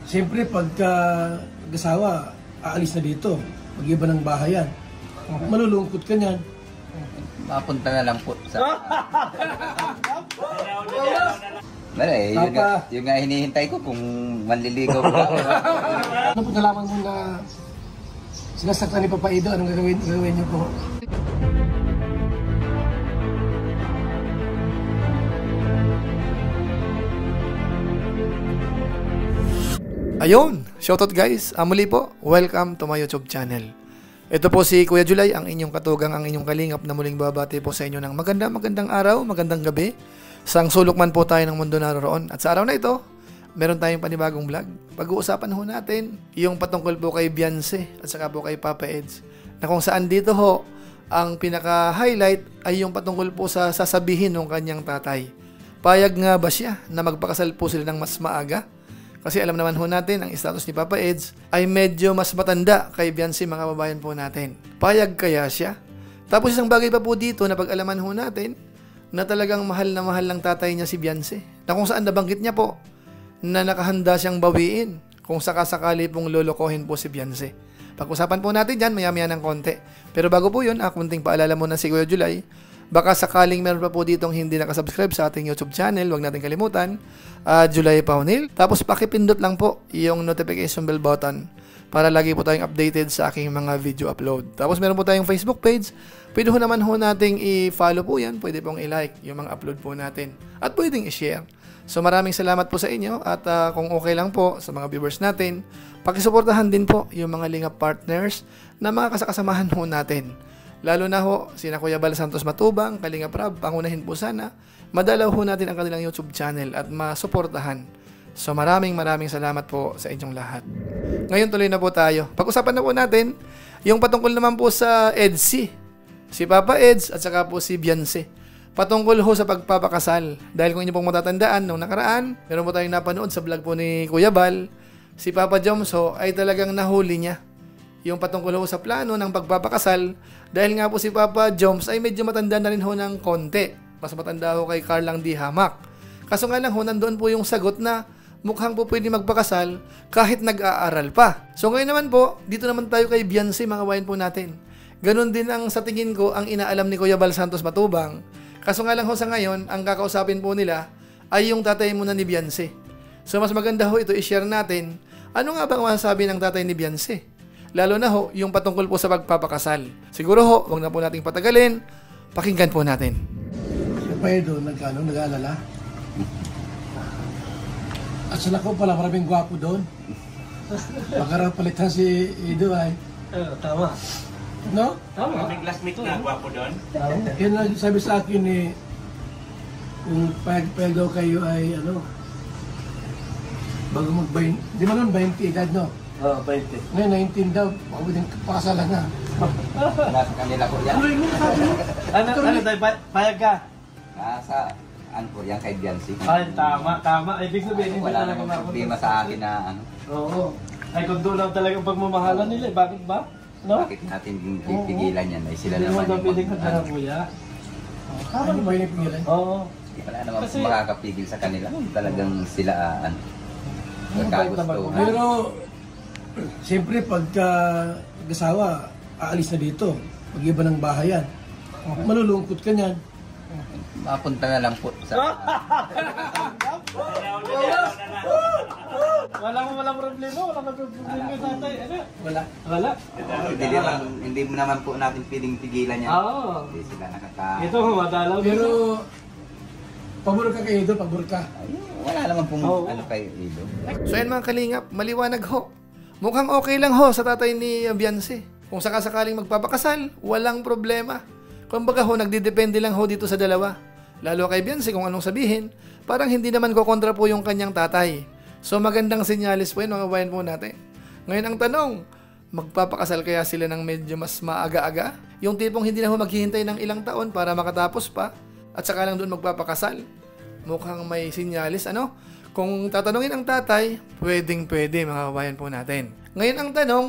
Siyempre, pagka nag-asawa, aalis na dito. Mag-iba ng bahayan. Malulungkot ka niyan. Mapunta na lang po sa... Wala eh, yung nga hinihintay ko kung manliligaw ko. Ano po nalaman mo na sinasaktan ni Papa Ido? Anong gagawin niyo po? Ayun, shoutout guys. Muli po, welcome to my YouTube channel. Ito po si Kuya Julay, ang inyong katugang, ang inyong kalingap na muling babati po sa inyo ng magandang araw, magandang gabi. Sang sulok man po tayo ng mundo naroon. At sa araw na ito, meron tayong panibagong vlog. Pag-uusapan ho natin yung patungkol po kay Beyonce at saka po kay Papa Eds. Na kung saan dito ho, ang pinaka-highlight ay yung patungkol po sa sasabihin ng kanyang tatay. Payag nga ba siya na magpakasal po sila ng mas maaga? Kasi alam naman ho natin, ang status ni Papa Eds ay medyo mas matanda kay Beyonce, mga kababayan po natin. Payag kaya siya? Tapos isang bagay pa po dito na pag-alaman ho natin na talagang mahal na mahal ng tatay niya si Beyonce. Na kung saan nabanggit niya po na nakahanda siyang bawiin kung sakasakali pong lolokohin po si Beyonce. Pag-usapan po natin dyan maya-maya ng konti. Pero bago po yun, kunting paalala muna si Kuya Julay. Baka sakaling meron pa po ditong hindi nakasubscribe sa ating YouTube channel, huwag natin kalimutan, Julay Paunil. Tapos pakipindot lang po yung notification bell button para lagi po tayong updated sa aking mga video upload. Tapos meron po tayong Facebook page. Pwede ho naman ho nating i-follow po yan. Pwede pong i-like yung mga upload po natin. At pwedeng i-share. So maraming salamat po sa inyo. At kung okay lang po sa mga viewers natin, pakisuportahan din po yung mga lingap partners na mga kasakasamahan ho natin. Lalo na ho, sina Kuya Bal Santos Matubang, Kalingap Rab, pangunahin po sana, madalaw ho natin ang kanilang YouTube channel at masuportahan. So maraming salamat po sa inyong lahat. Ngayon tuloy na po tayo. Pag-usapan na po natin yung patungkol naman po sa EDC. Si Papa Eds at saka po si Beyonce. Patungkol ho sa pagpapakasal. Dahil kung inyo pong matatandaan, nung nakaraan, meron po tayong napanood sa vlog po ni Kuya Bal, si Papa Joms ho ay talagang nahuli niya yung patungkol ho sa plano ng pagpapakasal dahil nga po si Papa Joms ay medyo matanda na rin ho ng konti. Mas matanda ho kay Carlang D. Hamak. Kaso nga lang ho, nandoon po yung sagot na mukhang po pwede magpakasal kahit nag-aaral pa. So ngayon naman po, dito naman tayo kay Beyonce, mga kabayan po natin. Ganon din ang sa tingin ko ang inaalam ni Kuya Bal Santos Matubang. Kaso nga lang ho sa ngayon, ang kakausapin po nila ay yung tatay muna ni Beyonce. So mas maganda ho ito i-share natin. Ano nga ba ang masasabi ng tatay ni Beyonce? Lalo na ho, yung patungkol po sa pagpapakasal. Siguro ho, huwag na po nating patagalin. Pakinggan po natin. Si Papa Ido, nag-aalala. At sila ko pala, maraming gwapo doon. Baka raw palitan si Ido ay. Tama. No? Tama. May classmate na gwapo doon. Yun ang sabi sa akin kung payag daw kayo ay bago mag-20. Di ba nun 20 edad, no? Oo, 20. Ngayon 19 daw, bago din pakasalan na. Nasa kanila po yan. Ano tayo, payag ka? Nasa, ano po yan kay Beyonce. Ay, tama. Ibig sabihin, Wala namang problema sa akin na ano. Oo. Ay, kung doon lang talagang pagmamahalan nila, bakit ba? No? Bakit natin pipigilan yan? Ay sila Hindi naman naman daw piling handa kuya. Ano ba yung pingilan? Oo. Hindi pala naman Kasi- makakapigil sa kanila. Talagang sila nagkagusto. Pero, siyempre pagka nag-asawa, aalis na dito. Mag-iba ng bahayan. Malulungkot ka niyan. Mapunta na lang po sa... Walang problema, wala kang problema yung tatay. Ano? Wala. Hindi mo naman po natin piling pigilan yan. Oo. Hindi sila Ito, madalaw. Pero, pabor ka kay Ido, pabor ka. Wala naman pong Oo. ano kay Ido. So yan mga kalingap, maliwanag ho. Mukhang okay lang ho sa tatay ni Beyonce. Kung sakasakaling magpapakasal, walang problema. Kumbaga ho, nagdidepende lang ho dito sa dalawa. Lalo kay Beyonce kung anong sabihin, parang hindi naman kokontra po yung kanyang tatay. So magandang senyales po yun, mga kabayan po natin. Ngayon ang tanong, magpapakasal kaya sila ng medyo mas maaga-aga? Yung tipong hindi na ho maghihintay ng ilang taon para makatapos pa at saka lang doon magpapakasal? Mukhang may senyales, ano? Kung tatanungin ang tatay, pwedeng-pwede, mga kabayan po natin. Ngayon ang tanong,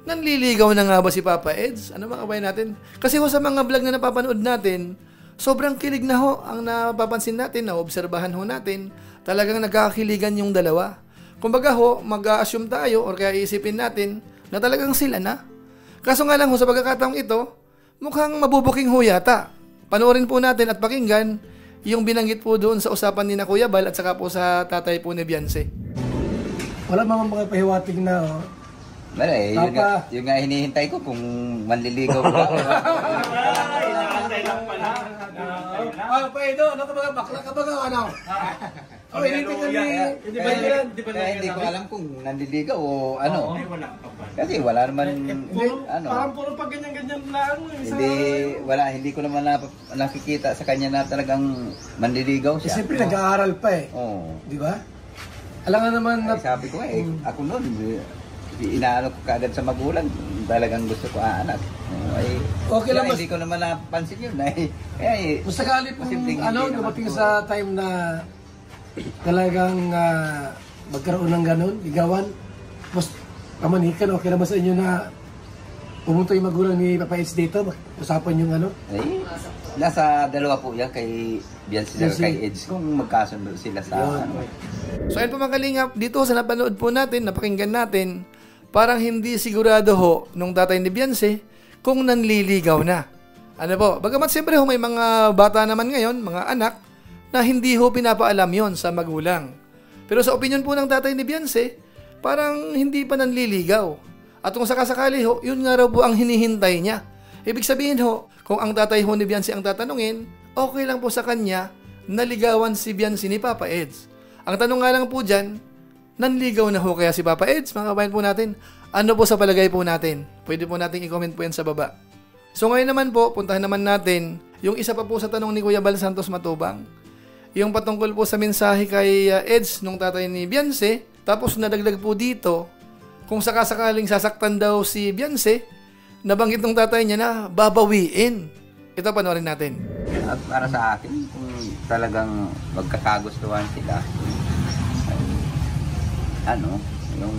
nanliligaw na nga ba si Papa Eds? Ano mga kabayan natin? Kasi ho sa mga vlog na napapanood natin, sobrang kilig na ho ang napapansin natin, na obserbahan ho natin, talagang nagkakakiligan yung dalawa. Kumbaga ho, mag-assume tayo or kaya iisipin natin na talagang sila na. Kaso nga lang ho, sa pagkakataong ito, mukhang mabubuking ho yata. Panoorin po natin at pakinggan yung binanggit po doon sa usapan ni na Kuya Bal at saka po sa tatay po ni Beyonce. Wala mga mga pahiwatig na, oh. Wala eh, yung nga hinihintay ko kung manliligaw ka. Paido, ano ka ba? Bakla ka ba? Ano? Hindi ko alam kung nanliligaw o ano. Kasi wala naman, ano. Parang puro pag ganyan-ganyan na ano. Hindi ko naman nakikita sa kanya na talagang manliligaw siya. Siyempre nag-aaral pa eh. Oo. Di ba? Alam nga naman na... Sabi ko ako noon, inaano ko kaagad sa magulang, talagang gusto ko anak. Okay lang, hindi ko naman napansin yun. Kung sakali po, dumating sa time na talagang magkaroon ng ganun, ligawan, tapos pamanikan, okay naman sa inyo na pumunta yung magulang ni Papa Eds dito, usapan yung ano? Nasa dalawa po yan, kay Beyonce at kay Eds, kung magkasundo sila sa ano. So ayun po mga kalingap, dito sa napanood po natin, napakinggan natin, parang hindi sigurado ho nung tatay ni Beyonce kung nanliligaw na. Ano po, bagamat siyempre ho may mga bata naman ngayon, mga anak, na hindi ho pinapaalam yon sa magulang. Pero sa opinion po ng tatay ni Beyonce, parang hindi pa nanliligaw. At kung sakasakali ho, yun nga raw po ang hinihintay niya. Ibig sabihin ho, kung ang tatay ho ni Beyonce ang tatanungin, okay lang po sa kanya naligawan si Beyonce ni Papa Eds. Ang tanong nga lang po dyan, nanligaw na ho kaya si Papa Eds? Mga kabayan po natin, ano po sa palagay po natin? Pwede po natin i-comment po yan sa baba. So ngayon naman po, puntahan naman natin yung isa pa po sa tanong ni Kuya Bal Santos Matubang. Yung patungkol po sa mensahe kay Eds nung tatay ni Beyonce. Tapos nadagdag po dito, kung sakasakaling sasaktan daw si Beyonce, nabanggit ng tatay niya na babawiin. Ito panoorin natin. At para sa akin, kung talagang magkakagustuhan sila, yung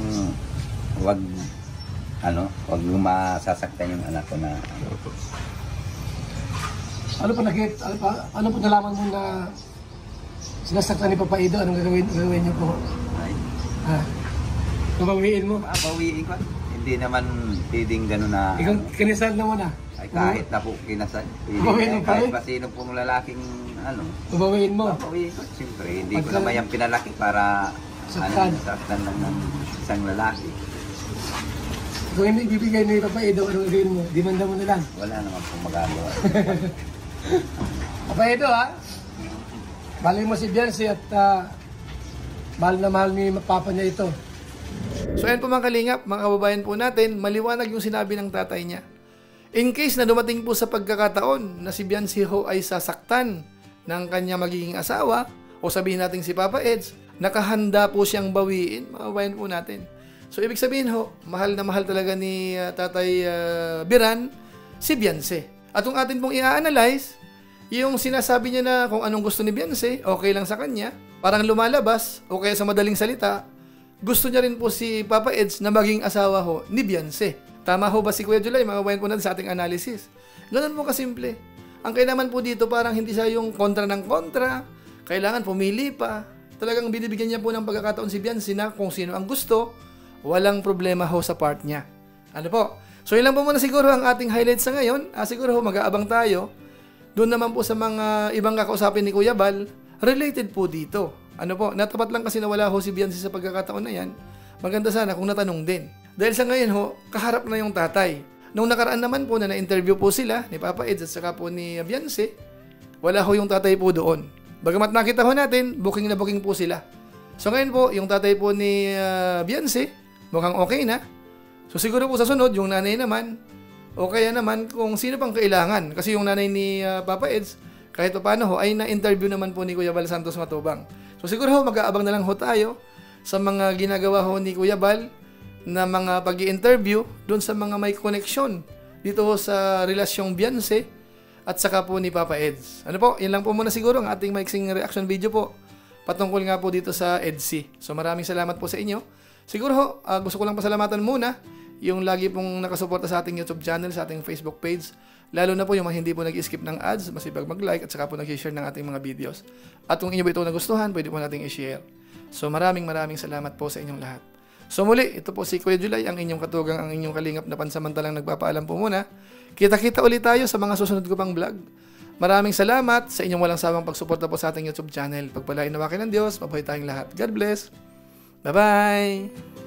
wag masasaktan yung anak ko na Ano po nalaman mo na sinasaktan ni Papa Ido? Anong gagawin niyo po? Babawiin mo? Babawiin ko. Hindi naman pwedeng gano'n na... Ikaw, kinisal naman Ay kahit na po kinasal. Babawiin mo pa rin? Kahit pa sino pong lalaking Babawiin mo? Babawiin ko. Siyempre, hindi ko naman yung pinalaki para... Saktan lang ng isang lalaki. Kung hindi bibigay ni Papa Ido, anong gagawin mo? Dimanda mo na lang? Wala naman pong magagawa. Papa Ido bali mo si Beyonce at mahal na mahal ni Papa niya ito. So ayan po mga kalingap, mga kababayan po natin, maliwanag yung sinabi ng tatay niya. In case na dumating po sa pagkakataon na si Beyonce ho ay sasaktan ng kanya magiging asawa, o sabihin natin si Papa Eds, nakahanda po siyang bawiin, mga kababayan po natin. So ibig sabihin ho, mahal na mahal talaga ni Tatay Biran si Beyonce. At kung atin pong i-analyze, yung sinasabi niya na kung anong gusto ni Beyonce, okay lang sa kanya, parang lumalabas, o kaya sa madaling salita, gusto niya rin po si Papa Eds na maging asawa ho ni Beyonce. Tama ho ba si Kuya July? Mga kabayan po natin sa ating analysis. Ganun po kasimple. Ang kailangan po dito parang hindi siya yung kontra ng kontra, kailangan pumili pa. Talagang binibigyan niya po ng pagkakataon si Beyonce na kung sino ang gusto, walang problema ho sa part niya. Ano po? So yun lang po muna siguro ang ating highlights sa ngayon. Siguro ho mag-aabang tayo. Doon naman po sa mga ibang kakausapin ni Kuya Bal, related po dito. Ano po, natapat lang kasi nawala ho si Beyonce sa pagkakataon na yan. Maganda sana kung natanong din. Dahil sa ngayon ho, kaharap na yung tatay. Nung nakaraan naman po na na-interview po sila ni Papa Eds at saka po ni Beyonce, wala ho yung tatay po doon. Bagamat nakita ho natin, booking na booking po sila. So ngayon po, yung tatay po ni Beyonce, mukhang okay na. So siguro po sa sunod, yung nanay naman, o kaya naman kung sino pang kailangan. Kasi yung nanay ni Papa Eds, kahit pa paano ho, ay na-interview naman po ni Kuya Bal Santos Matubang. So siguro ho, mag-aabang na lang ho tayo sa mga ginagawa ho ni Kuya Bal na mga pag-i-interview doon sa mga may koneksyon dito ho sa relasyong Beyonce at saka po ni Papa Eds. Ano po, yan lang po muna siguro ang ating maiksing reaction video po patungkol nga po dito sa EDC. So maraming salamat po sa inyo. Siguro ho, gusto ko lang pasalamatan muna yung lagi pong nakasuporta sa ating YouTube channel, sa ating Facebook page. Lalo na po yung mga hindi po nag-skip ng ads, masipag mag-like at saka po nag-share ng ating mga videos. At kung inyo ba ito nagustuhan, pwede po nating i-share. So maraming salamat po sa inyong lahat. So muli, ito po si Kuya Julay, ang inyong katugang, ang inyong kalingap na pansamantalang nagpapaalam po muna. Kita-kita ulit tayo sa mga susunod ko pang vlog. Maraming salamat sa inyong walang sawang pagsuporta po sa ating YouTube channel. Pagpalain nawakin ng Diyos, mabuhay tayong lahat. God bless. Bye-bye!